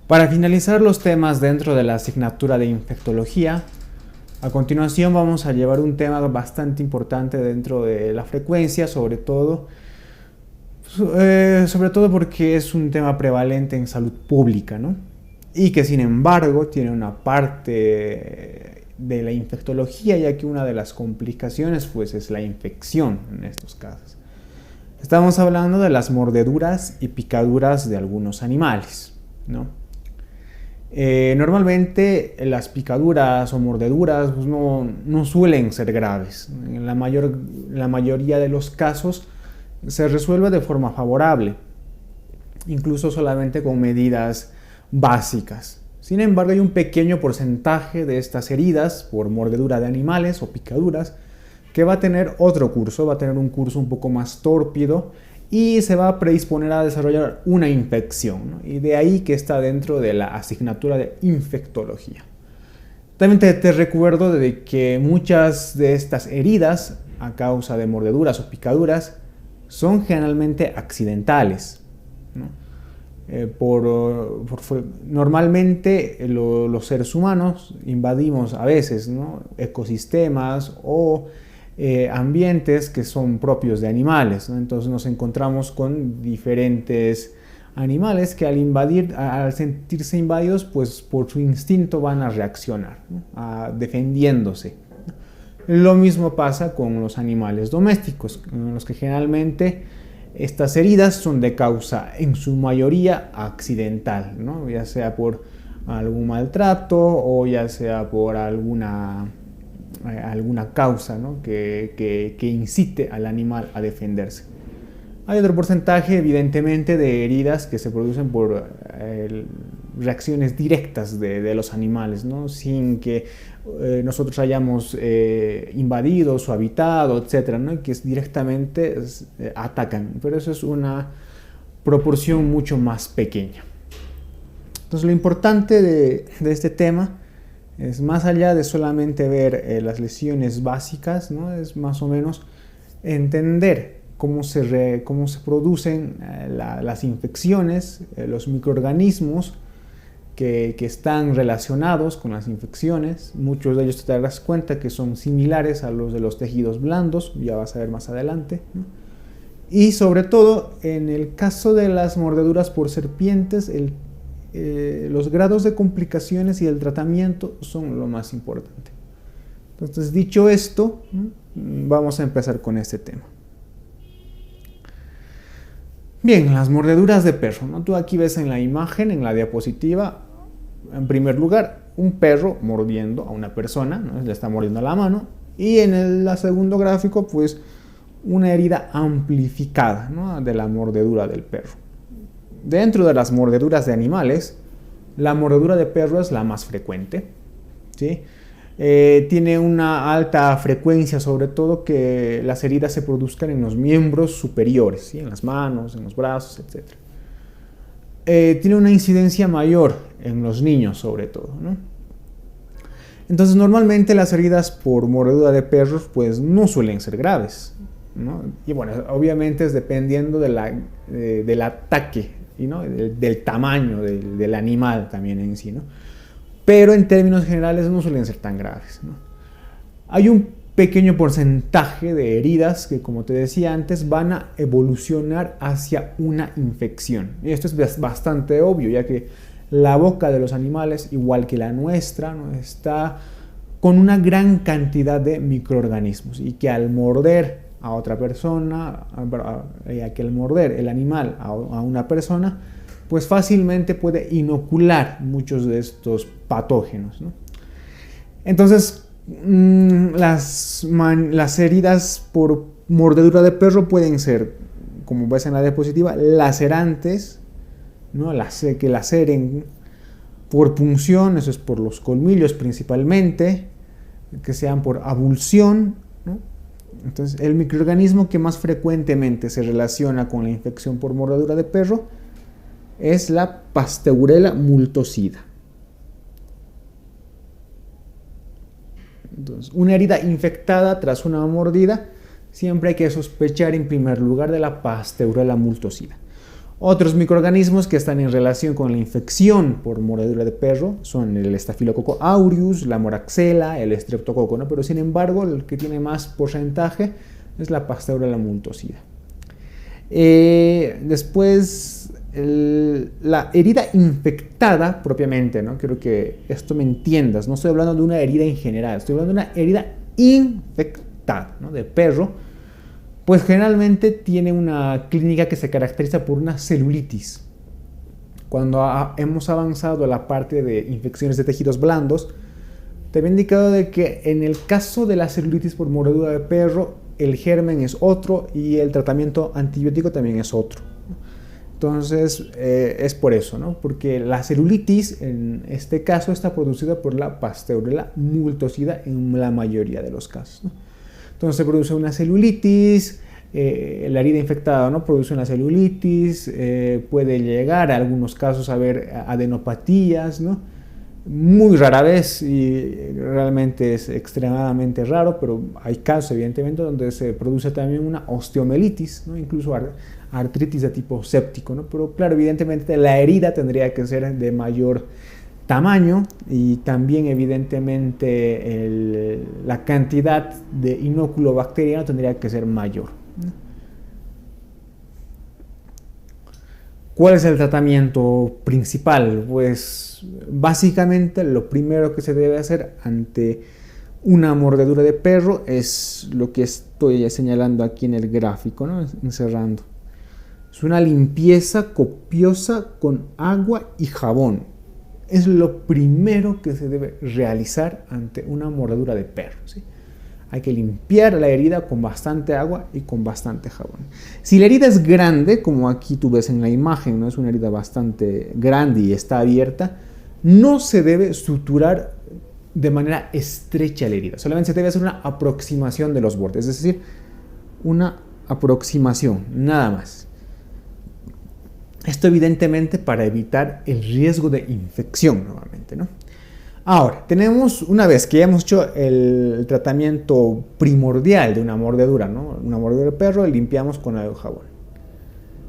Para finalizar los temas dentro de la asignatura de infectología, a continuación vamos a llevar un tema bastante importante dentro de la frecuencia, sobre todo porque es un tema prevalente en salud pública, ¿no? Y que sin embargo tiene una parte de la infectología, ya que una de las complicaciones pues es la infección en estos casos. Estamos hablando de las mordeduras y picaduras de algunos animales, ¿no? Normalmente las picaduras o mordeduras pues, no suelen ser graves. En la mayoría de los casos se resuelve de forma favorable, incluso solamente con medidas básicas. Sin embargo, hay un pequeño porcentaje de estas heridas por mordedura de animales o picaduras que va a tener otro curso, va a tener un curso un poco más tórpido y se va a predisponer a desarrollar una infección, ¿no? Y de ahí que está dentro de la asignatura de infectología. También te recuerdo de que muchas de estas heridas a causa de mordeduras o picaduras son generalmente accidentales, ¿no? Normalmente los seres humanos invadimos a veces, ¿no?, ecosistemas o ambientes que son propios de animales, ¿no? Entonces nos encontramos con diferentes animales que al sentirse invadidos, pues por su instinto van a reaccionar, ¿no?, defendiéndose. Lo mismo pasa con los animales domésticos, en los que generalmente estas heridas son de causa, en su mayoría, accidental, ¿no?, ya sea por algún maltrato o ya sea por alguna causa, ¿no?, que incite al animal a defenderse. Hay otro porcentaje, evidentemente, de heridas que se producen por reacciones directas de los animales, ¿no?, sin que nosotros hayamos invadido su hábitat, etcétera, ¿no?, y que directamente atacan, pero eso es una proporción mucho más pequeña. Entonces, lo importante de este tema es, más allá de solamente ver las lesiones básicas, ¿no?, es más o menos entender cómo se producen las infecciones, los microorganismos que están relacionados con las infecciones. Muchos de ellos te darás cuenta que son similares a los de los tejidos blandos, ya vas a ver más adelante, ¿no? Y sobre todo, en el caso de las mordeduras por serpientes, los grados de complicaciones y el tratamiento son lo más importante. Entonces, dicho esto, vamos a empezar con este tema. Bien, las mordeduras de perro, ¿no? Tú aquí ves en la imagen, en la diapositiva, en primer lugar, un perro mordiendo a una persona, ¿no?, le está mordiendo la mano, y en el segundo gráfico, pues, una herida amplificada, ¿no?, de la mordedura del perro. Dentro de las mordeduras de animales, la mordedura de perro es la más frecuente, ¿sí? Tiene una alta frecuencia, sobre todo que las heridas se produzcan en los miembros superiores, ¿sí?, en las manos, en los brazos, etc. Tiene una incidencia mayor en los niños, sobre todo, ¿no? Entonces, normalmente las heridas por mordedura de perros pues no suelen ser graves, ¿no? Y bueno, obviamente es dependiendo del ataque, ¿no?, del tamaño del animal también en sí, ¿no? Pero en términos generales no suelen ser tan graves, ¿no? Hay un pequeño porcentaje de heridas que, como te decía antes, van a evolucionar hacia una infección. Y esto es bastante obvio, ya que la boca de los animales, igual que la nuestra, ¿no?, está con una gran cantidad de microorganismos, y que al morder a otra persona, que al morder el animal a una persona, pues fácilmente puede inocular muchos de estos patógenos, ¿no? Entonces, las heridas por mordedura de perro pueden ser, como ves en la diapositiva, lacerantes, ¿no?, que laceren por punción, eso es por los colmillos principalmente, que sean por abulsión, ¿no? Entonces, el microorganismo que más frecuentemente se relaciona con la infección por mordedura de perro es la Pasteurella multocida. Entonces, una herida infectada tras una mordida, siempre hay que sospechar en primer lugar de la Pasteurella multocida. Otros microorganismos que están en relación con la infección por mordedura de perro son el Staphylococcus aureus, la moraxella, el streptococo, ¿no? Pero sin embargo, el que tiene más porcentaje es la Pasteurella multocida. Después, la herida infectada propiamente, ¿no? Quiero que esto me entiendas. No estoy hablando de una herida en general, estoy hablando de una herida infectada, ¿no? De perro. Pues generalmente tiene una clínica que se caracteriza por una celulitis. Cuando hemos avanzado a la parte de infecciones de tejidos blandos, te había indicado de que en el caso de la celulitis por mordedura de perro, el germen es otro y el tratamiento antibiótico también es otro. Entonces, es por eso, ¿no? Porque la celulitis, en este caso, está producida por la Pasteurella multocida en la mayoría de los casos, ¿no? Entonces se produce una celulitis, la herida infectada, ¿no? Produce una celulitis, puede llegar a algunos casos a haber adenopatías, ¿no? Muy rara vez y realmente es extremadamente raro, pero hay casos evidentemente donde se produce también una osteomelitis, ¿no? Incluso artritis de tipo séptico, ¿no? Pero claro, evidentemente la herida tendría que ser de mayor tamaño y también evidentemente la cantidad de inóculo bacteriano tendría que ser mayor. ¿Cuál es el tratamiento principal? Pues básicamente lo primero que se debe hacer ante una mordedura de perro es lo que estoy señalando aquí en el gráfico, ¿no? Encerrando. Es una limpieza copiosa con agua y jabón. Es lo primero que se debe realizar ante una mordedura de perro, ¿sí? Hay que limpiar la herida con bastante agua y con bastante jabón. Si la herida es grande, como aquí tú ves en la imagen, ¿no? Es una herida bastante grande y está abierta, no se debe suturar de manera estrecha la herida. Solamente se debe hacer una aproximación de los bordes, es decir, una aproximación, nada más. Esto evidentemente para evitar el riesgo de infección nuevamente, ¿no? Ahora, tenemos, una vez que ya hemos hecho el tratamiento primordial de una mordedura, ¿no? Una mordedura de perro, limpiamos con agua y jabón.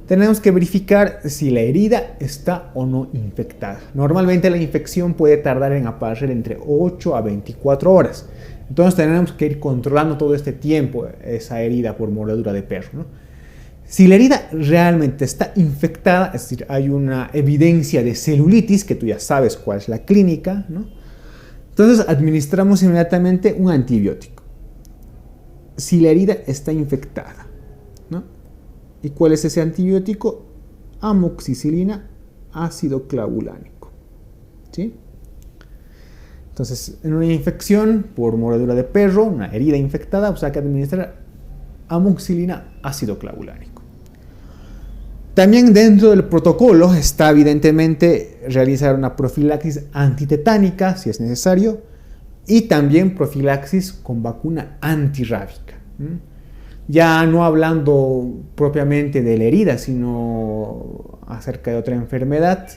Tenemos que verificar si la herida está o no infectada. Normalmente la infección puede tardar en aparecer entre 8 a 24 horas. Entonces tenemos que ir controlando todo este tiempo esa herida por mordedura de perro, ¿no? Si la herida realmente está infectada, es decir, hay una evidencia de celulitis, que tú ya sabes cuál es la clínica, ¿no? Entonces administramos inmediatamente un antibiótico. Si la herida está infectada, ¿no? ¿Y cuál es ese antibiótico? Amoxicilina, ácido clavulánico, ¿sí? Entonces, en una infección por mordedura de perro, una herida infectada, pues hay que administrar amoxicilina, ácido clavulánico. También dentro del protocolo está evidentemente realizar una profilaxis antitetánica si es necesario y también profilaxis con vacuna antirrábica. Ya no hablando propiamente de la herida, sino acerca de otra enfermedad,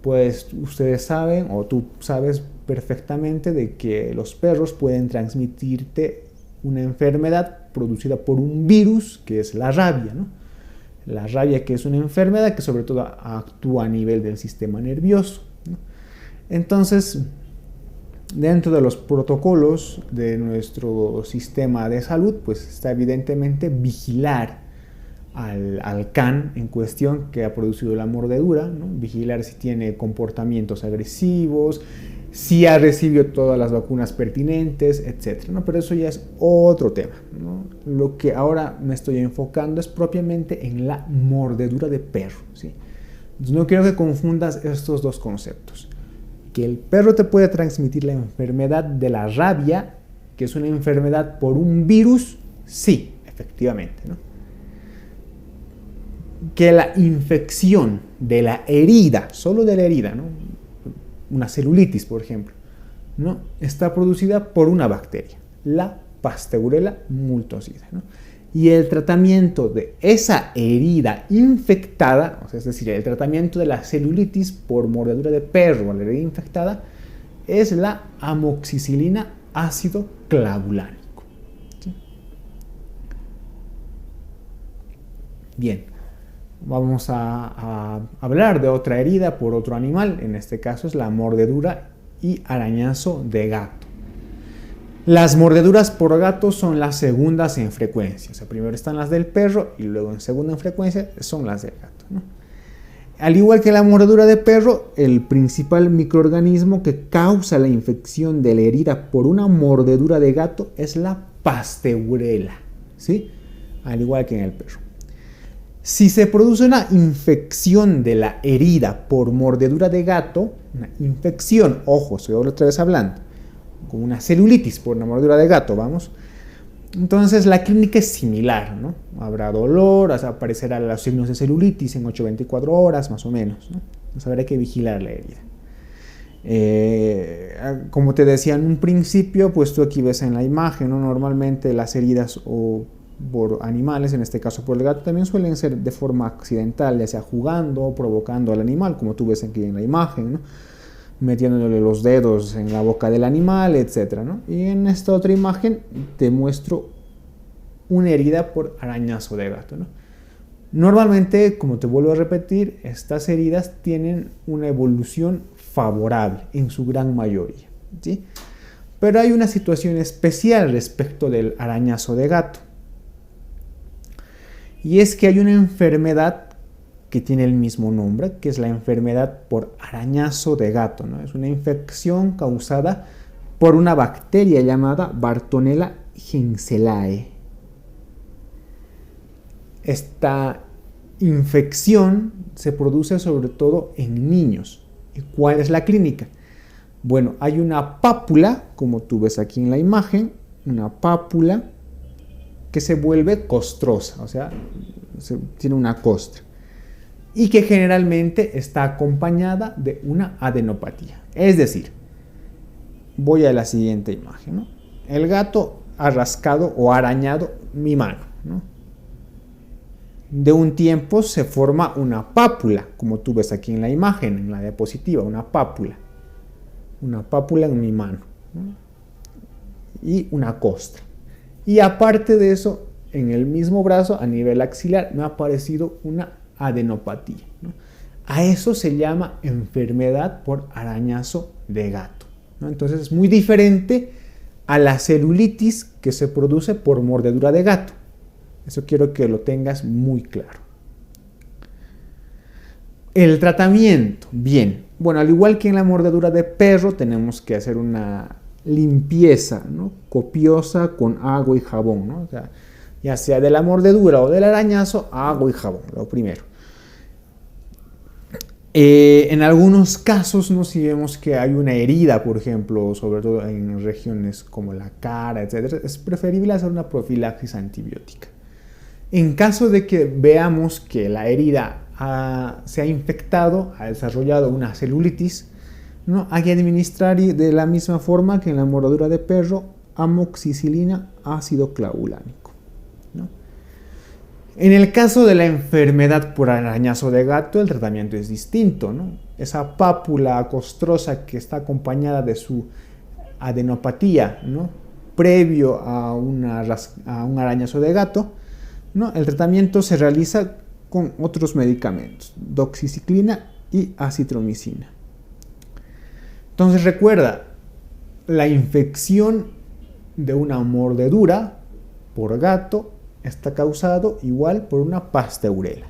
pues ustedes saben o tú sabes perfectamente de que los perros pueden transmitirte una enfermedad producida por un virus que es la rabia, ¿no? La rabia, que es una enfermedad que sobre todo actúa a nivel del sistema nervioso, ¿no? Entonces, dentro de los protocolos de nuestro sistema de salud, pues está evidentemente vigilar al can en cuestión que ha producido la mordedura, ¿no? Vigilar si tiene comportamientos agresivos, si ha recibido todas las vacunas pertinentes, etc., ¿no? Pero eso ya es otro tema, ¿no? Lo que ahora me estoy enfocando es propiamente en la mordedura de perro, ¿sí? Entonces no quiero que confundas estos dos conceptos. Que el perro te puede transmitir la enfermedad de la rabia, que es una enfermedad por un virus, sí, efectivamente, ¿no? Que la infección de la herida, solo de la herida, ¿no? Una celulitis, por ejemplo, ¿no? Está producida por una bacteria, la Pasteurella multocida, ¿no? Y el tratamiento de esa herida infectada, o sea, es decir, el tratamiento de la celulitis por mordedura de perro o la herida infectada, es la amoxicilina ácido clavulánico, ¿sí? Bien. Vamos a hablar de otra herida por otro animal, en este caso es la mordedura y arañazo de gato. Las mordeduras por gato son las segundas en frecuencia, o sea, primero están las del perro y luego en segunda en frecuencia son las del gato, ¿no? Al igual que la mordedura de perro, el principal microorganismo que causa la infección de la herida por una mordedura de gato es la pasteurela, ¿sí? Al igual que en el perro. Si se produce una infección de la herida por mordedura de gato, una infección, ojo, estoy otra vez hablando, con una celulitis por una mordedura de gato, vamos. Entonces la clínica es similar, ¿no? Habrá dolor, aparecerán los signos de celulitis en 8 a 24 horas, más o menos, ¿no? Entonces habrá que vigilar la herida. Como te decía en un principio, pues tú aquí ves en la imagen, ¿no? Normalmente las heridas o por animales, en este caso por el gato, también suelen ser de forma accidental, ya sea jugando o provocando al animal, como tú ves aquí en la imagen, ¿no? Metiéndole los dedos en la boca del animal, etc., ¿no? Y en esta otra imagen te muestro una herida por arañazo de gato, ¿no? Normalmente, como te vuelvo a repetir, estas heridas tienen una evolución favorable en su gran mayoría, ¿sí? Pero hay una situación especial respecto del arañazo de gato. Y es que hay una enfermedad que tiene el mismo nombre, que es la enfermedad por arañazo de gato, ¿no? Es una infección causada por una bacteria llamada Bartonella henselae. Esta infección se produce sobre todo en niños. ¿Y cuál es la clínica? Bueno, hay una pápula, como tú ves aquí en la imagen, una pápula que se vuelve costrosa, o sea, tiene una costra, y que generalmente está acompañada de una adenopatía. Es decir, voy a la siguiente imagen, ¿no? El gato ha rascado o arañado mi mano, ¿no? De un tiempo se forma una pápula, como tú ves aquí en la imagen, en la diapositiva, una pápula en mi mano, ¿no? Y una costra. Y aparte de eso, en el mismo brazo, a nivel axilar, me ha aparecido una adenopatía, ¿no? A eso se llama enfermedad por arañazo de gato, ¿no? Entonces es muy diferente a la celulitis que se produce por mordedura de gato. Eso quiero que lo tengas muy claro. El tratamiento, bien. Bueno, al igual que en la mordedura de perro, tenemos que hacer una limpieza, ¿no? Copiosa con agua y jabón, ¿no? O sea, ya sea de la mordedura o del arañazo, agua y jabón, lo primero. En algunos casos, ¿no? Si vemos que hay una herida, por ejemplo, sobre todo en regiones como la cara, etc., es preferible hacer una profilaxis antibiótica. En caso de que veamos que la herida se ha infectado, ha desarrollado una celulitis, ¿no? Hay que administrar de la misma forma que en la mordedura de perro, amoxicilina, ácido clavulánico, ¿no? En el caso de la enfermedad por arañazo de gato, el tratamiento es distinto, ¿no? Esa pápula costrosa que está acompañada de su adenopatía, ¿no? Previo a un arañazo de gato, ¿no? El tratamiento se realiza con otros medicamentos, doxiciclina y acitromicina. Entonces recuerda, la infección de una mordedura por gato está causado igual por una pasteurela.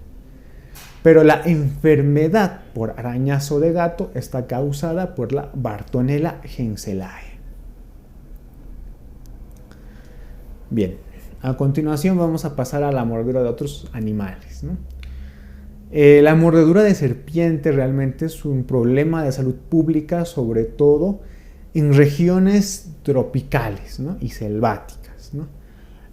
Pero la enfermedad por arañazo de gato está causada por la Bartonella henselae. Bien, a continuación vamos a pasar a la mordedura de otros animales, ¿no? La mordedura de serpiente realmente es un problema de salud pública, sobre todo en regiones tropicales, ¿no? Y selváticas, ¿no?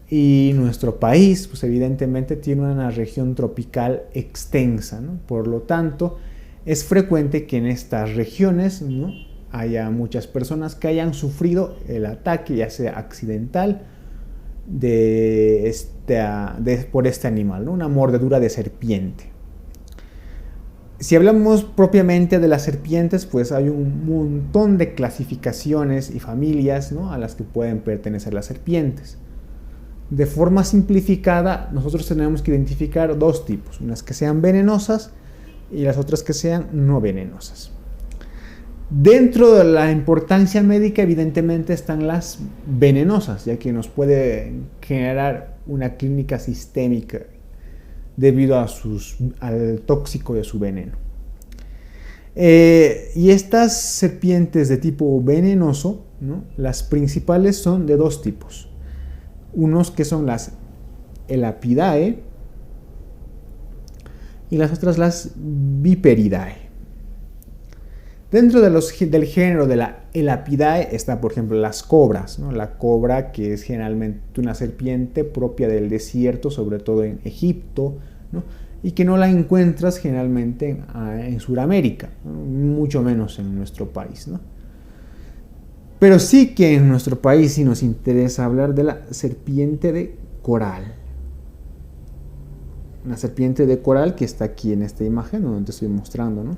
Y nuestro país, pues evidentemente tiene una región tropical extensa, ¿no? Por lo tanto, es frecuente que en estas regiones, ¿no?, haya muchas personas que hayan sufrido el ataque, ya sea accidental, por este animal, ¿no? Una mordedura de serpiente. Si hablamos propiamente de las serpientes, pues hay un montón de clasificaciones y familias, ¿no?, a las que pueden pertenecer las serpientes. De forma simplificada, nosotros tenemos que identificar dos tipos, unas que sean venenosas y las otras que sean no venenosas. Dentro de la importancia médica, evidentemente, están las venenosas, ya que nos puede generar una clínica sistémica debido al tóxico de su veneno. Y estas serpientes de tipo venenoso, ¿no? Las principales son de dos tipos. Unos que son las Elapidae y las otras las Viperidae. Dentro del género de la Elapidae está, por ejemplo, las cobras, ¿no? La cobra, que es generalmente una serpiente propia del desierto, sobre todo en Egipto, ¿no? Y que no la encuentras generalmente en Sudamérica, ¿no? Mucho menos en nuestro país, ¿no? Pero sí que en nuestro país sí nos interesa hablar de la serpiente de coral. Una serpiente de coral que está aquí en esta imagen donde te estoy mostrando, ¿no?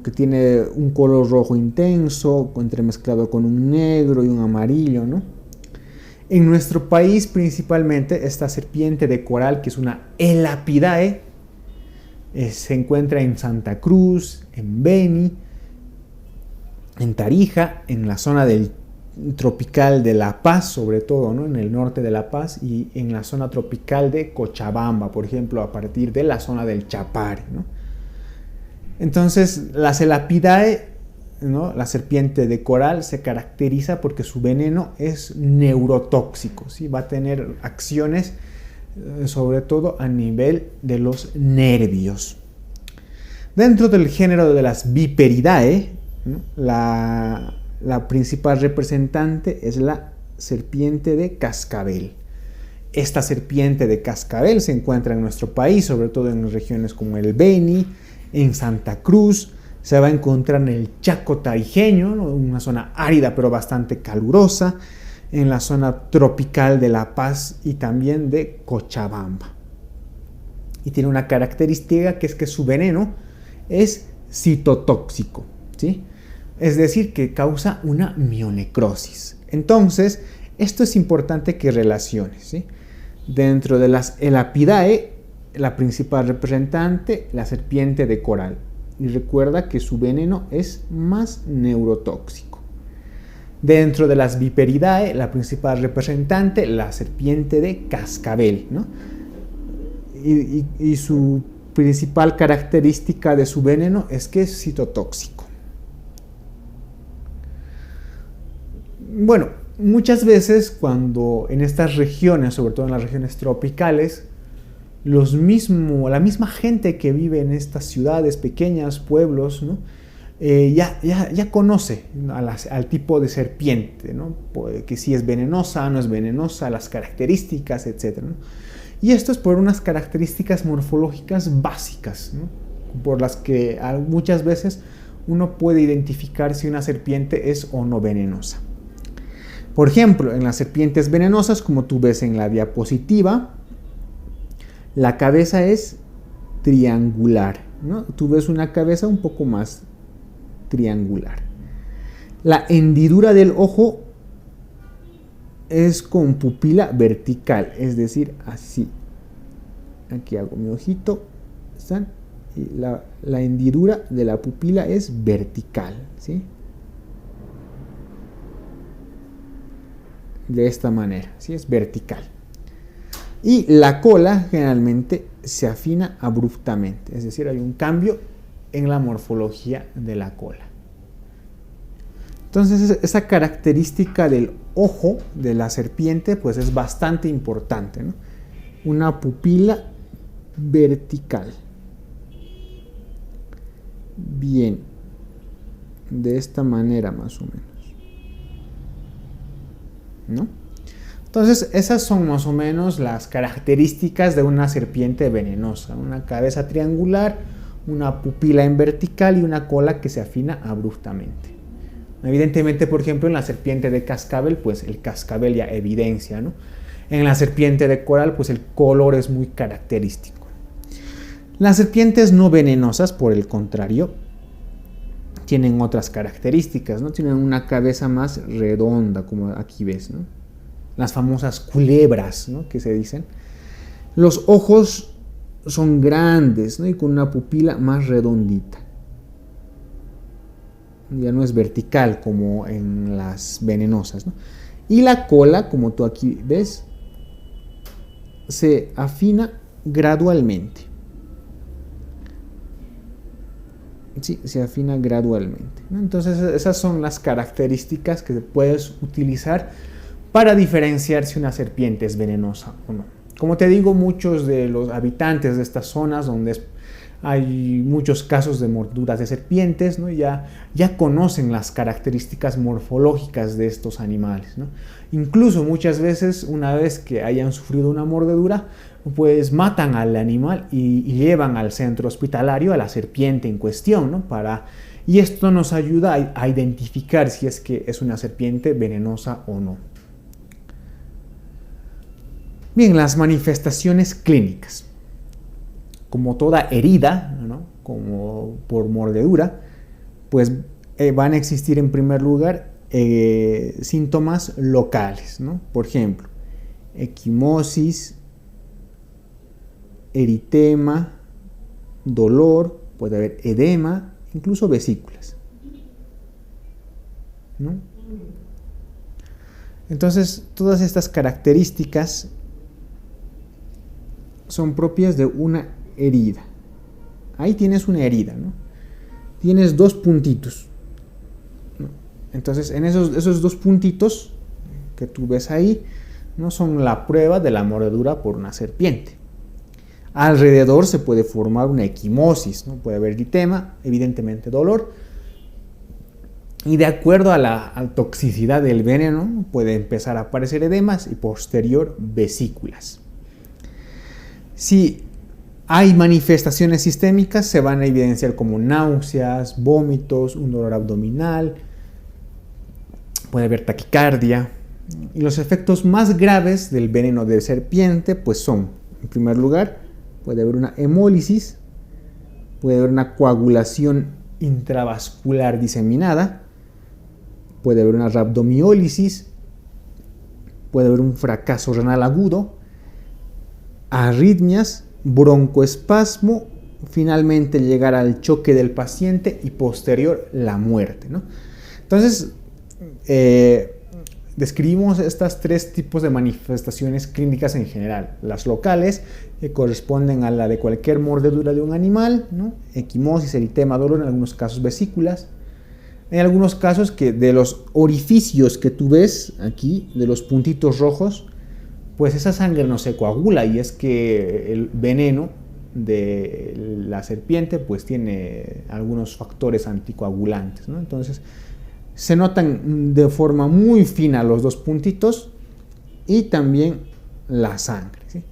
Que tiene un color rojo intenso, entremezclado con un negro y un amarillo, ¿no? En nuestro país, principalmente, esta serpiente de coral, que es una Elapidae, se encuentra en Santa Cruz, en Beni, en Tarija, en la zona del tropical de La Paz, sobre todo, ¿no? En el norte de La Paz, y en la zona tropical de Cochabamba, por ejemplo, a partir de la zona del Chapare, ¿no? Entonces, las Elapidae, ¿no? La serpiente de coral, se caracteriza porque su veneno es neurotóxico, ¿sí? Va a tener acciones sobre todo a nivel de los nervios. Dentro del género de las Viperidae, ¿no? La principal representante es la serpiente de cascabel. Esta serpiente de cascabel se encuentra en nuestro país, sobre todo en regiones como el Beni, en Santa Cruz. Se va a encontrar en el Chaco tarijeño, ¿no? Una zona árida pero bastante calurosa, en la zona tropical de La Paz y también de Cochabamba. Y tiene una característica, que es que su veneno es citotóxico, ¿sí? Es decir, que causa una mionecrosis. Entonces, esto es importante que relaciones, ¿sí? Dentro de las Elapidae, la principal representante, la serpiente de coral. Y recuerda que su veneno es más neurotóxico. Dentro de las Viperidae, la principal representante, la serpiente de cascabel, ¿no? Y su principal característica de su veneno es que es citotóxico. Bueno, muchas veces cuando en estas regiones, sobre todo en las regiones tropicales, la misma gente que vive en estas ciudades pequeñas, pueblos, ¿no? Ya conoce al tipo de serpiente, ¿no? Que si es venenosa, no es venenosa, las características, etc., ¿no? Y esto es por unas características morfológicas básicas, ¿no? Por las que muchas veces uno puede identificar si una serpiente es o no venenosa. Por ejemplo, en las serpientes venenosas, como tú ves en la diapositiva, la cabeza es triangular, ¿no? Tú ves una cabeza un poco más triangular. La hendidura del ojo es con pupila vertical, es decir, así. Aquí hago mi ojito, ¿están? Y la hendidura de la pupila es vertical, ¿sí? De esta manera, ¿sí? Es vertical. Y la cola generalmente se afina abruptamente, es decir, hay un cambio en la morfología de la cola. Entonces, esa característica del ojo de la serpiente pues es bastante importante, ¿no? Una pupila vertical. Bien, de esta manera más o menos, ¿no? Entonces, esas son más o menos las características de una serpiente venenosa. Una cabeza triangular, una pupila en vertical y una cola que se afina abruptamente. Evidentemente, por ejemplo, en la serpiente de cascabel, pues el cascabel ya evidencia, ¿no? En la serpiente de coral, pues el color es muy característico. Las serpientes no venenosas, por el contrario, tienen otras características, ¿no? Tienen una cabeza más redonda, como aquí ves, ¿no? las famosas culebras, ¿no?, que se dicen. Los ojos son grandes, ¿no?, y con una pupila más redondita. Ya no es vertical como en las venenosas, ¿no? Y la cola, como tú aquí ves, se afina gradualmente. Sí, se afina gradualmente, ¿no? Entonces esas son las características que puedes utilizar para diferenciar si una serpiente es venenosa o no. Como te digo, muchos de los habitantes de estas zonas donde hay muchos casos de morduras de serpientes, ¿no?, ya conocen las características morfológicas de estos animales, ¿no? Incluso muchas veces, una vez que hayan sufrido una mordedura, pues matan al animal y llevan al centro hospitalario a la serpiente en cuestión, ¿no? Y esto nos ayuda a identificar si es que es una serpiente venenosa o no. Bien, las manifestaciones clínicas. Como toda herida, ¿no?, como por mordedura, pues van a existir en primer lugar síntomas locales, ¿no? Por ejemplo, equimosis, eritema, dolor, puede haber edema, incluso vesículas, ¿no? Entonces, todas estas características son propias de una herida. Ahí tienes una herida, ¿no? Tienes dos puntitos, ¿no? Entonces, en esos dos puntitos que tú ves ahí, no son la prueba de la mordedura por una serpiente. Alrededor se puede formar una equimosis, ¿no? Puede haber eritema, evidentemente dolor, y de acuerdo a la toxicidad del veneno puede empezar a aparecer edemas y posterior vesículas. Si hay manifestaciones sistémicas, se van a evidenciar como náuseas, vómitos, un dolor abdominal, puede haber taquicardia. Y los efectos más graves del veneno de serpiente pues son, en primer lugar, puede haber una hemólisis, puede haber una coagulación intravascular diseminada, puede haber una rhabdomiólisis, puede haber un fracaso renal agudo, arritmias, broncoespasmo, finalmente llegar al choque del paciente y posterior la muerte, ¿no? Entonces, describimos estos tres tipos de manifestaciones clínicas en general. Las locales, que corresponden a la de cualquier mordedura de un animal, ¿no? Equimosis, eritema, dolor, en algunos casos vesículas. En algunos casos que de los orificios que tú ves aquí, de los puntitos rojos, pues esa sangre no se coagula, y es que el veneno de la serpiente pues tiene algunos factores anticoagulantes, ¿no? Entonces se notan de forma muy fina los dos puntitos y también la sangre, ¿sí?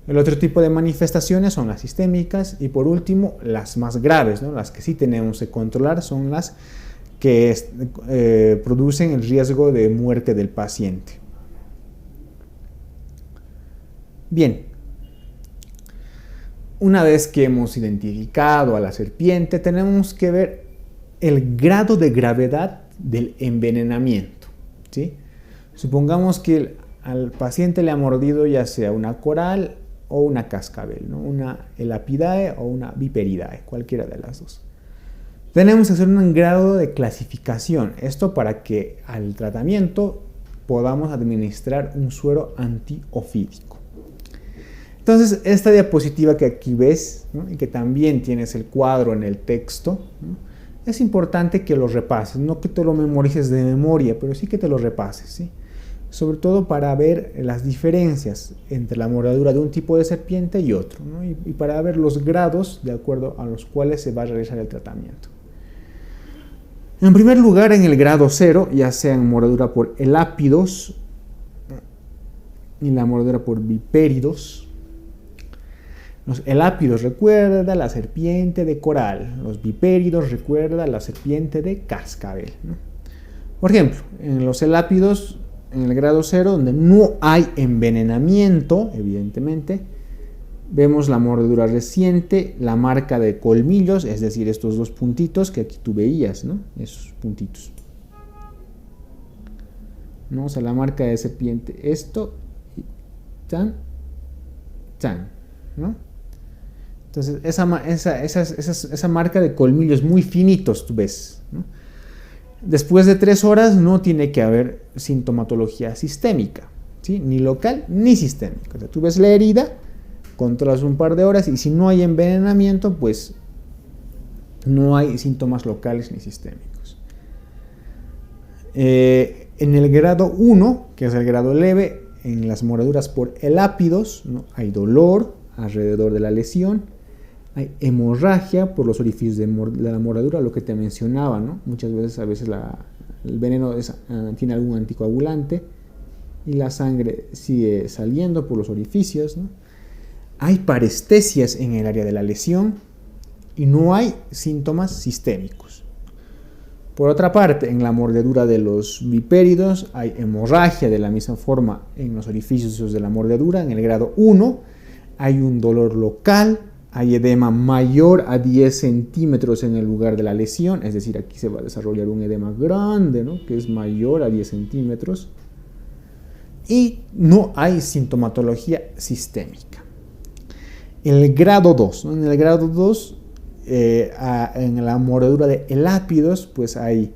El otro tipo de manifestaciones son las sistémicas, y por último las más graves, ¿no? Las que sí tenemos que controlar son las que producen el riesgo de muerte del paciente. Bien, una vez que hemos identificado a la serpiente, tenemos que ver el grado de gravedad del envenenamiento, ¿sí? Supongamos que al paciente le ha mordido ya sea una coral o una cascabel, ¿no? Una Elapidae o una Viperidae, cualquiera de las dos. Tenemos que hacer un grado de clasificación, esto para que al tratamiento podamos administrar un suero antiofídico. Entonces, esta diapositiva que aquí ves, ¿no?, y que también tienes el cuadro en el texto, ¿no?, es importante que lo repases, no que te lo memorices de memoria, pero sí que te lo repases, ¿sí? Sobre todo para ver las diferencias entre la mordedura de un tipo de serpiente y otro, ¿no? y para ver los grados de acuerdo a los cuales se va a realizar el tratamiento. En primer lugar, en el grado 0, ya sea en mordedura por elápidos y la mordedura por vipéridos. Los elápidos recuerda la serpiente de coral, los vipéridos recuerda la serpiente de cascabel, ¿no? Por ejemplo, en los elápidos, en el grado 0, donde no hay envenenamiento, evidentemente, vemos la mordedura reciente, la marca de colmillos, es decir, estos dos puntitos que aquí tú veías, ¿no? Esos puntitos. ¿no? O sea, la marca de serpiente, esto, y tan, tan, ¿no? Entonces, esa marca de colmillos muy finitos, tú ves, ¿no? Después de 3 horas no tiene que haber sintomatología sistémica, ¿sí? Ni local ni sistémica. O sea, tú ves la herida, controlas un par de horas y si no hay envenenamiento, pues no hay síntomas locales ni sistémicos. En el grado 1, que es el grado leve, en las mordeduras por elápidos, ¿no? Hay dolor alrededor de la lesión, hay hemorragia por los orificios de la mordedura, lo que te mencionaba, ¿no? Muchas veces, el veneno tiene algún anticoagulante y la sangre sigue saliendo por los orificios, ¿no? Hay parestesias en el área de la lesión y no hay síntomas sistémicos. Por otra parte, en la mordedura de los vipéridos hay hemorragia de la misma forma en los orificios de la mordedura. En el grado 1 hay un dolor local, hay edema mayor a 10 centímetros en el lugar de la lesión, es decir, aquí se va a desarrollar un edema grande, ¿no? Que es mayor a 10 centímetros. Y no hay sintomatología sistémica. El grado 2, ¿no? En el grado 2, en la mordedura de elápidos, pues hay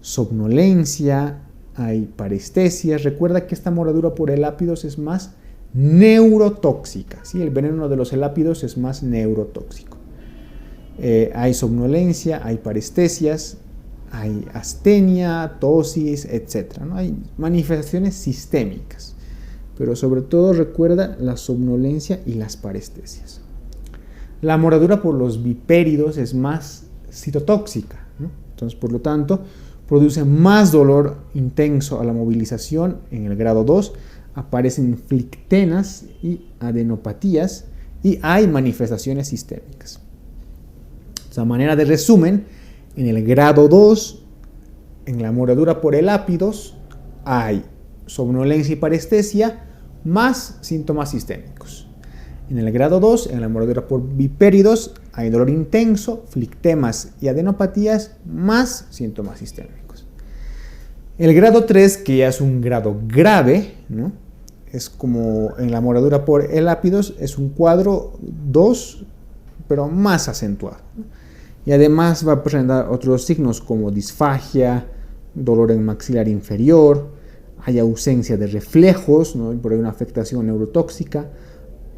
somnolencia, hay parestesias. Recuerda que esta mordedura por elápidos es más neurotóxica, ¿sí? El veneno de los elápidos es más neurotóxico. Hay somnolencia, hay parestesias, hay astenia, tosis, etc., ¿no? Hay manifestaciones sistémicas, pero sobre todo recuerda la somnolencia y las parestesias. La mordedura por los vipéridos es más citotóxica, ¿no? Entonces, por lo tanto, produce más dolor intenso a la movilización. En el grado 2 aparecen flictenas y adenopatías y hay manifestaciones sistémicas. A manera de resumen, en el grado 2, en la mordedura por elápidos, hay somnolencia y parestesia más síntomas sistémicos. En el grado 2, en la mordedura por vipéridos, hay dolor intenso, flictemas y adenopatías más síntomas sistémicos. El grado 3, que ya es un grado grave, ¿no? Es como en la mordedura por elápidos, es un cuadro 2, pero más acentuado, ¿no? Y además va a presentar otros signos como disfagia, dolor en maxilar inferior, hay ausencia de reflejos, ¿no? Por ahí una afectación neurotóxica,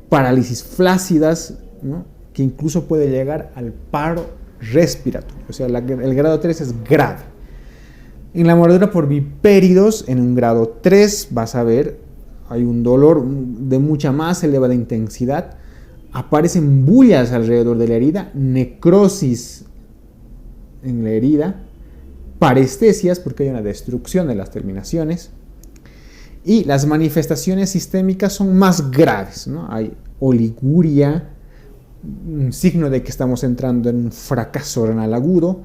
parálisis flácidas, ¿no? Que incluso puede llegar al paro respiratorio. O sea, el grado 3 es grave. En la mordedura por vipéridos, en un grado 3, vas a ver, hay un dolor de mucha más elevada intensidad, aparecen bullas alrededor de la herida, necrosis en la herida, parestesias porque hay una destrucción de las terminaciones y las manifestaciones sistémicas son más graves, ¿no? Hay oliguria, un signo de que estamos entrando en un fracaso renal agudo,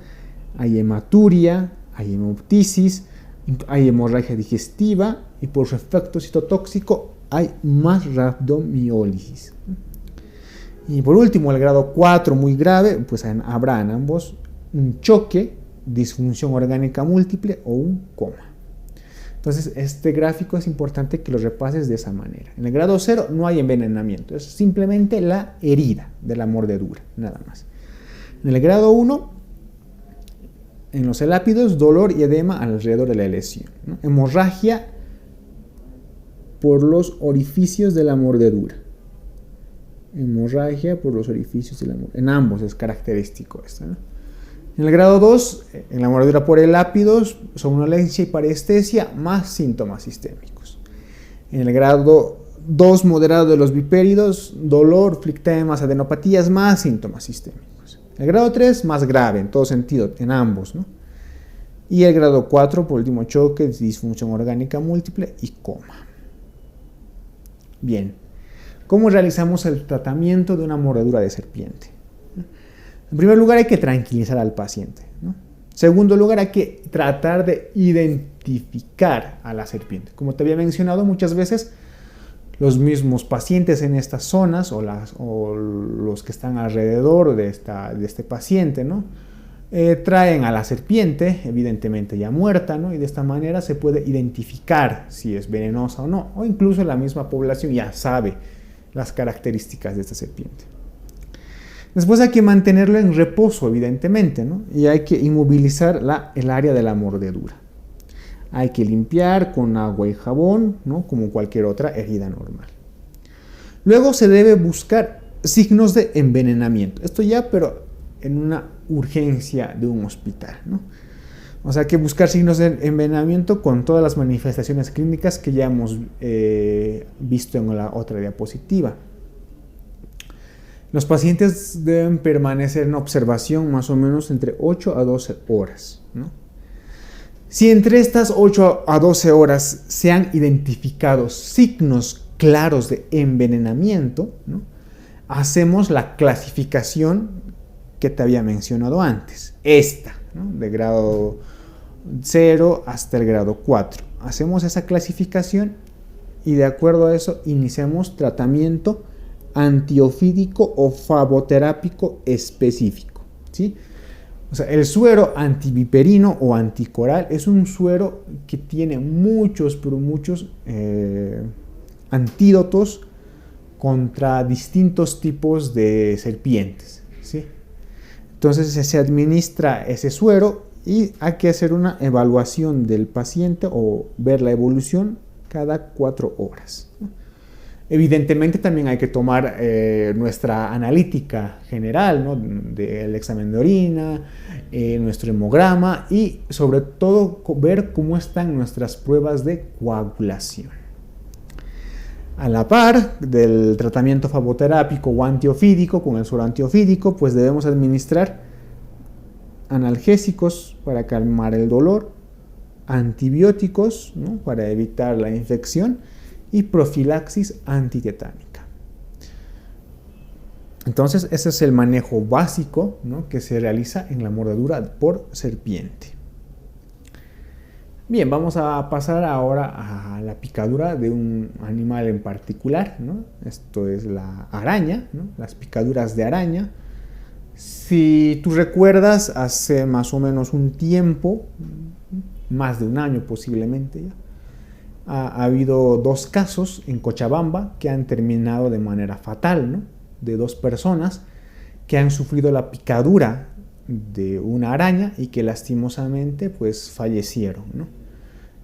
hay hematuria, hay hemoptisis, hay hemorragia digestiva y por su efecto citotóxico hay más rhabdomiólisis. Y por último, el grado 4, muy grave, pues habrá en ambos un choque, disfunción orgánica múltiple o un coma. Entonces, este gráfico es importante que lo repases de esa manera. En el grado 0 no hay envenenamiento, es simplemente la herida de la mordedura, nada más. En el grado 1, en los elápidos, dolor y edema alrededor de la lesión, ¿no? Hemorragia por los orificios de la mordedura. Hemorragia por los orificios de la mordedura. En ambos es característico esto, ¿no? En el grado 2, en la mordedura por elápidos, somnolencia y parestesia más síntomas sistémicos. En el grado 2 moderado de los vipéridos, dolor, flictemas, adenopatías más síntomas sistémicos. El grado 3 más grave en todo sentido, en ambos, ¿no? Y el grado 4, por último, choque, disfunción orgánica múltiple y coma. Bien, ¿cómo realizamos el tratamiento de una mordedura de serpiente? En primer lugar, hay que tranquilizar al paciente, ¿no? En segundo lugar, hay que tratar de identificar a la serpiente. Como te había mencionado, muchas veces los mismos pacientes en estas zonas o los que están alrededor de este paciente, ¿no? Traen a la serpiente, evidentemente ya muerta, ¿no? Y de esta manera se puede identificar si es venenosa o no, o incluso la misma población ya sabe las características de esta serpiente. Después hay que mantenerlo en reposo, evidentemente, ¿no? Y hay que inmovilizar el área de la mordedura. Hay que limpiar con agua y jabón, ¿no? Como cualquier otra herida normal. Luego se debe buscar signos de envenenamiento. Esto ya, pero en una urgencia de un hospital, ¿no? O sea, hay que buscar signos de envenenamiento con todas las manifestaciones clínicas que ya hemos visto en la otra diapositiva. Los pacientes deben permanecer en observación más o menos entre 8 a 12 horas, ¿no? Si entre estas 8 a 12 horas se han identificado signos claros de envenenamiento, ¿no? Hacemos la clasificación que te había mencionado antes, esta, ¿no? De grado 0 hasta el grado 4. Hacemos esa clasificación y de acuerdo a eso iniciamos tratamiento antiofídico o flavoterápico específico, ¿sí? O sea, el suero antiviperino o anticoral es un suero que tiene muchos, pero muchos antídotos contra distintos tipos de serpientes, ¿sí? Entonces se administra ese suero y hay que hacer una evaluación del paciente o ver la evolución cada 4 horas, ¿no? Evidentemente también hay que tomar nuestra analítica general, ¿no? Del examen de orina, nuestro hemograma y sobre todo ver cómo están nuestras pruebas de coagulación. A la par del tratamiento flavoterápico o antiofídico, con el suero antiofídico, pues debemos administrar analgésicos para calmar el dolor, antibióticos, ¿no? Para evitar la infección y profilaxis antitetánica. Entonces, ese es el manejo básico, ¿no? Que se realiza en la mordedura por serpiente. Bien, vamos a pasar ahora a la picadura de un animal en particular, ¿no? Esto es la araña, ¿no? Las picaduras de araña. Si tú recuerdas, hace más o menos un tiempo, más de un año posiblemente ya, ha habido 2 casos en Cochabamba que han terminado de manera fatal, ¿no? De 2 personas que han sufrido la picadura de una araña y que lastimosamente pues fallecieron, ¿no?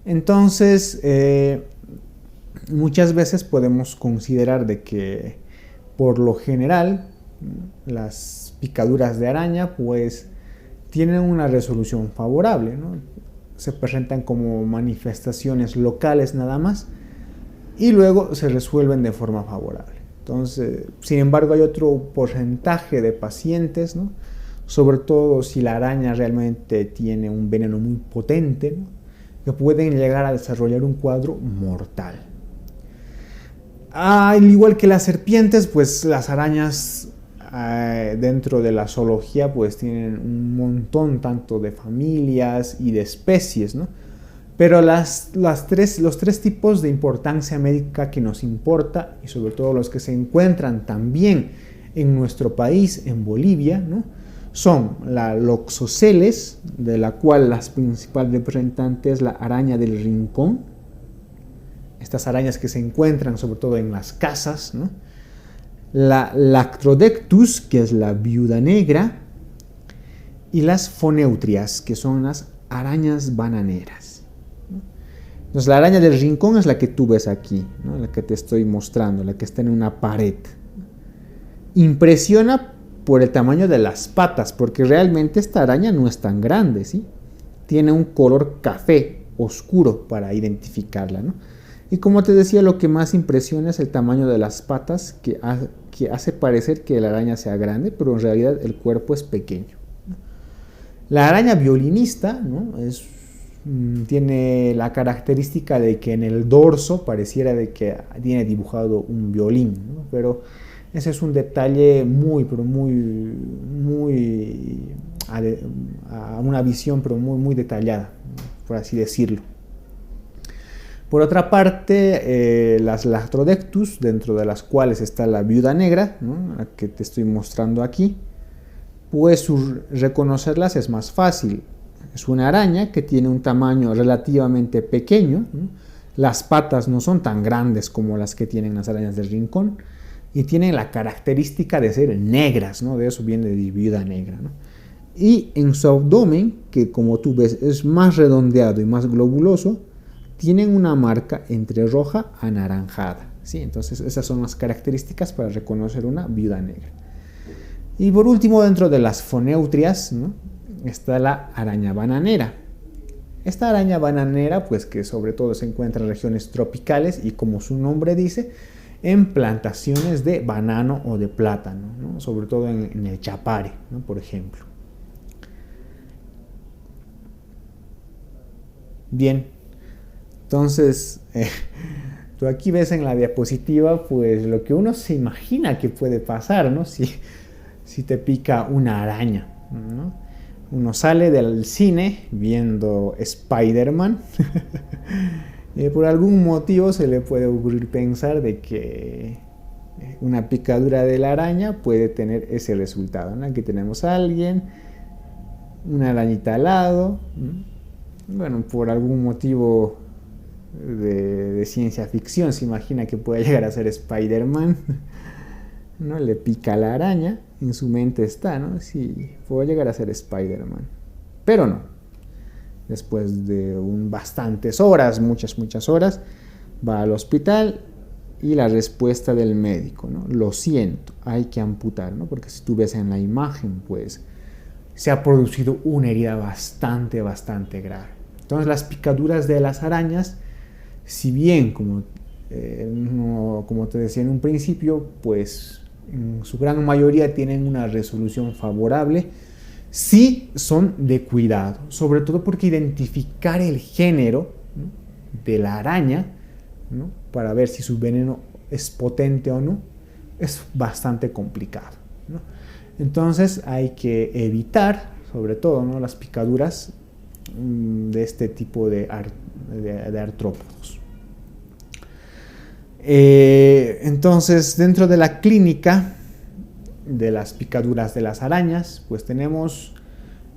Entonces muchas veces podemos considerar de que por lo general las picaduras de araña pues tienen una resolución favorable, ¿no? Se presentan como manifestaciones locales nada más y luego se resuelven de forma favorable. Entonces, sin embargo, hay otro porcentaje de pacientes, ¿no? Sobre todo si la araña realmente tiene un veneno muy potente, ¿no? Que pueden llegar a desarrollar un cuadro mortal. Al igual que las serpientes, pues las arañas dentro de la zoología pues tienen un montón tanto de familias y de especies, ¿no? Pero los 3 tipos de importancia médica que nos importa y sobre todo los que se encuentran también en nuestro país, en Bolivia, ¿no? Son la Loxosceles, de la cual la principal representante es la araña del rincón. Estas arañas que se encuentran sobre todo en las casas, ¿no? La Lactrodectus, que es la viuda negra, y las Foneutrias, que son las arañas bananeras. Entonces, la araña del rincón es la que tú ves aquí, ¿no? La que te estoy mostrando, la que está en una pared. Impresiona por el tamaño de las patas, porque realmente esta araña no es tan grande, ¿sí? Tiene un color café oscuro para identificarla, ¿no? Y como te decía, lo que más impresiona es el tamaño de las patas, que hace parecer que la araña sea grande, pero en realidad el cuerpo es pequeño. La araña violinista, ¿no? Tiene la característica de que en el dorso pareciera de que tiene dibujado un violín, ¿no? Pero ese es un detalle muy, pero muy a una visión, pero muy detallada, por así decirlo. Por otra parte, las Lactrodectus, dentro de las cuales está la viuda negra, ¿no? La que te estoy mostrando aquí, pues reconocerlas es más fácil. Es una araña que tiene un tamaño relativamente pequeño, ¿no? Las patas no son tan grandes como las que tienen las arañas del rincón y tienen la característica de ser negras, ¿no? De eso viene de viuda negra, ¿no? Y en su abdomen, que como tú ves es más redondeado y más globuloso, tienen una marca entre roja a anaranjada, ¿sí? Entonces esas son las características para reconocer una viuda negra. Y por último, dentro de las foneutrias, ¿no?, está la araña bananera. Esta araña bananera, pues que sobre todo se encuentra en regiones tropicales y, como su nombre dice, en plantaciones de banano o de plátano, ¿no?, sobre todo en el Chapare, ¿no?, por ejemplo. Bien, entonces tú aquí ves en la diapositiva pues lo que uno se imagina que puede pasar, ¿no?, si te pica una araña, ¿no? Uno sale del cine viendo Spider-Man y por algún motivo se le puede ocurrir pensar de que una picadura de la araña puede tener ese resultado, ¿no? Aquí tenemos a alguien, una arañita al lado, ¿no? Bueno, por algún motivo de ciencia ficción se imagina que puede llegar a ser Spider-Man, ¿no? Le pica la araña, en su mente está, ¿no? Sí, puede llegar a ser Spider-Man, pero no. Después de bastantes horas, muchas horas, va al hospital y la respuesta del médico, ¿no? Lo siento, hay que amputar, ¿no? Porque si tú ves en la imagen, pues se ha producido una herida bastante grave. Entonces las picaduras de las arañas, si bien como te decía en un principio, pues en su gran mayoría tienen una resolución favorable, sí son de cuidado, sobre todo porque identificar el género, ¿no?, de la araña, ¿no?, para ver si su veneno es potente o no, es bastante complicado, ¿no? Entonces hay que evitar, sobre todo, ¿no?, las picaduras de este tipo de artrópodos. Entonces, dentro de la clínica de las picaduras de las arañas, pues tenemos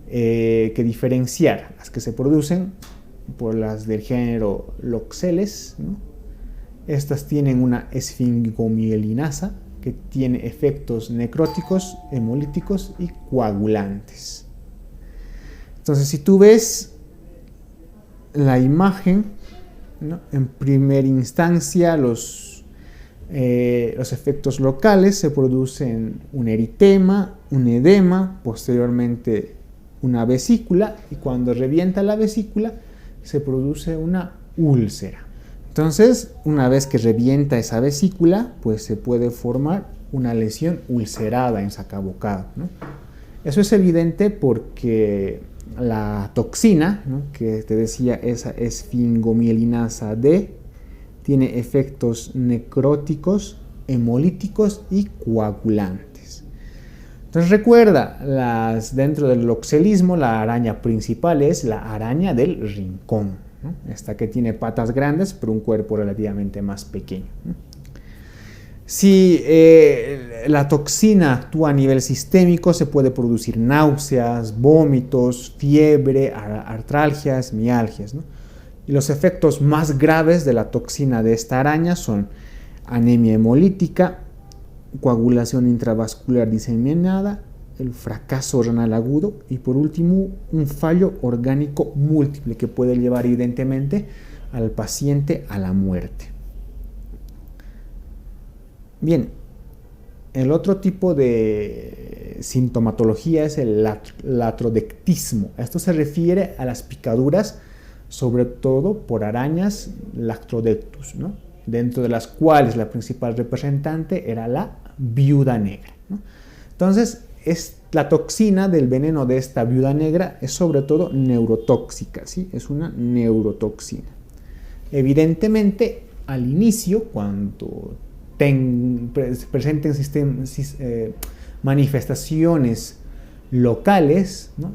que diferenciar las que se producen por las del género Loxeles, ¿no? Estas tienen una esfingomielinasa que tiene efectos necróticos, hemolíticos y coagulantes. Entonces, si tú ves la imagen, ¿no?, en primera instancia los efectos locales se producen un eritema, un edema, posteriormente una vesícula, y cuando revienta la vesícula se produce una úlcera. Entonces, una vez que revienta esa vesícula, pues se puede formar una lesión ulcerada en sacabocado, ¿no? Eso es evidente porque la toxina, ¿no?, que te decía, esa esfingomielinasa D, tiene efectos necróticos, hemolíticos y coagulantes. Entonces recuerda, dentro del loxelismo, la araña principal es la araña del rincón, ¿no?, esta que tiene patas grandes pero un cuerpo relativamente más pequeño, ¿no? Si la toxina actúa a nivel sistémico, se puede producir náuseas, vómitos, fiebre, artralgias, mialgias, ¿no? Y los efectos más graves de la toxina de esta araña son anemia hemolítica, coagulación intravascular diseminada, el fracaso renal agudo y, por último, un fallo orgánico múltiple que puede llevar evidentemente al paciente a la muerte. Bien, el otro tipo de sintomatología es el latrodectismo. Esto se refiere a las picaduras, sobre todo por arañas Lactrodectus, ¿no?, dentro de las cuales la principal representante era la viuda negra, ¿no? Entonces, la toxina del veneno de esta viuda negra es sobre todo neurotóxica, ¿sí? Es una neurotoxina. Evidentemente, al inicio, cuando presenten manifestaciones locales, ¿no?,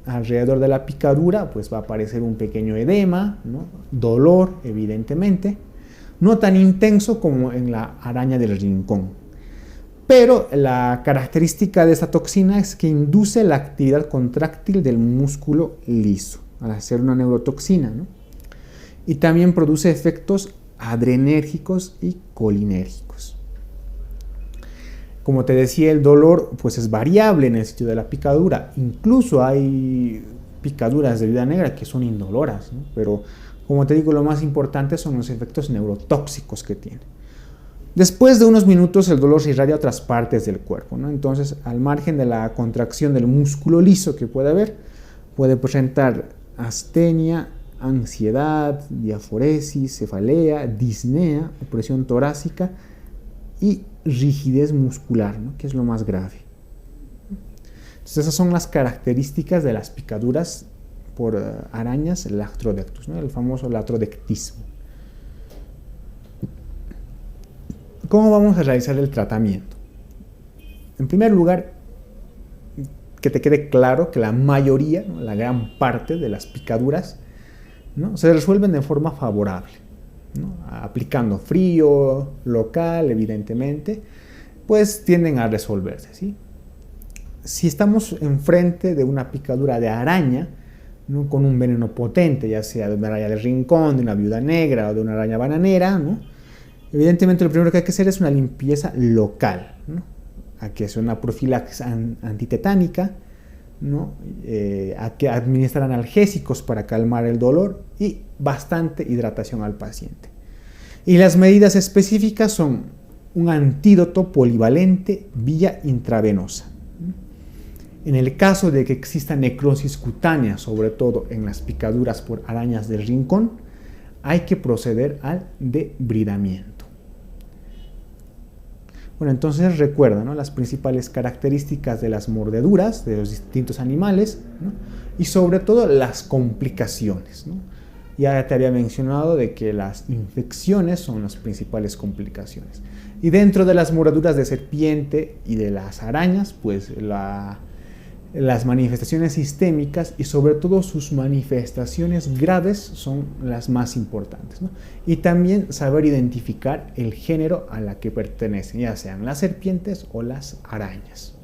alrededor de la picadura, pues va a aparecer un pequeño edema, ¿no?, dolor, evidentemente, no tan intenso como en la araña del rincón. Pero la característica de esta toxina es que induce la actividad contráctil del músculo liso, al hacer una neurotoxina, ¿no? Y también produce efectos adrenérgicos y colinérgicos. Como te decía, el dolor pues es variable en el sitio de la picadura. Incluso hay picaduras de viuda negra que son indoloras, ¿no? Pero como te digo, lo más importante son los efectos neurotóxicos que tiene. Después de unos minutos el dolor se irradia a otras partes del cuerpo, ¿no? Entonces, al margen de la contracción del músculo liso que puede haber, puede presentar astenia, ansiedad, diaforesis, cefalea, disnea, opresión torácica y rigidez muscular, ¿no? Que es lo más grave. Entonces, esas son las características de las picaduras por arañas Latrodectus, ¿no? El famoso latrodectismo. ¿Cómo vamos a realizar el tratamiento? En primer lugar, que te quede claro que la mayoría, ¿no?, la gran parte de las picaduras, ¿no?, se resuelven de forma favorable, ¿no? Aplicando frío local, evidentemente, pues tienden a resolverse, ¿sí? Si estamos enfrente de una picadura de araña, ¿no?, con un veneno potente, ya sea de una araña de rincón, de una viuda negra o de una araña bananera, ¿no?, evidentemente lo primero que hay que hacer es una limpieza local, ¿no? Hay que hacer una profilaxis antitetánica, ¿no? Hay que administrar analgésicos para calmar el dolor y bastante hidratación al paciente. Y las medidas específicas son un antídoto polivalente vía intravenosa. En el caso de que exista necrosis cutánea, sobre todo en las picaduras por arañas del rincón, hay que proceder al debridamiento. Bueno, entonces recuerda, ¿no?, las principales características de las mordeduras de los distintos animales, ¿no?, y sobre todo las complicaciones, ¿no? Ya te había mencionado de que las infecciones son las principales complicaciones. Y dentro de las mordeduras de serpiente y de las arañas, pues las manifestaciones sistémicas y sobre todo sus manifestaciones graves son las más importantes, ¿no? Y también saber identificar el género a la que pertenecen, ya sean las serpientes o las arañas.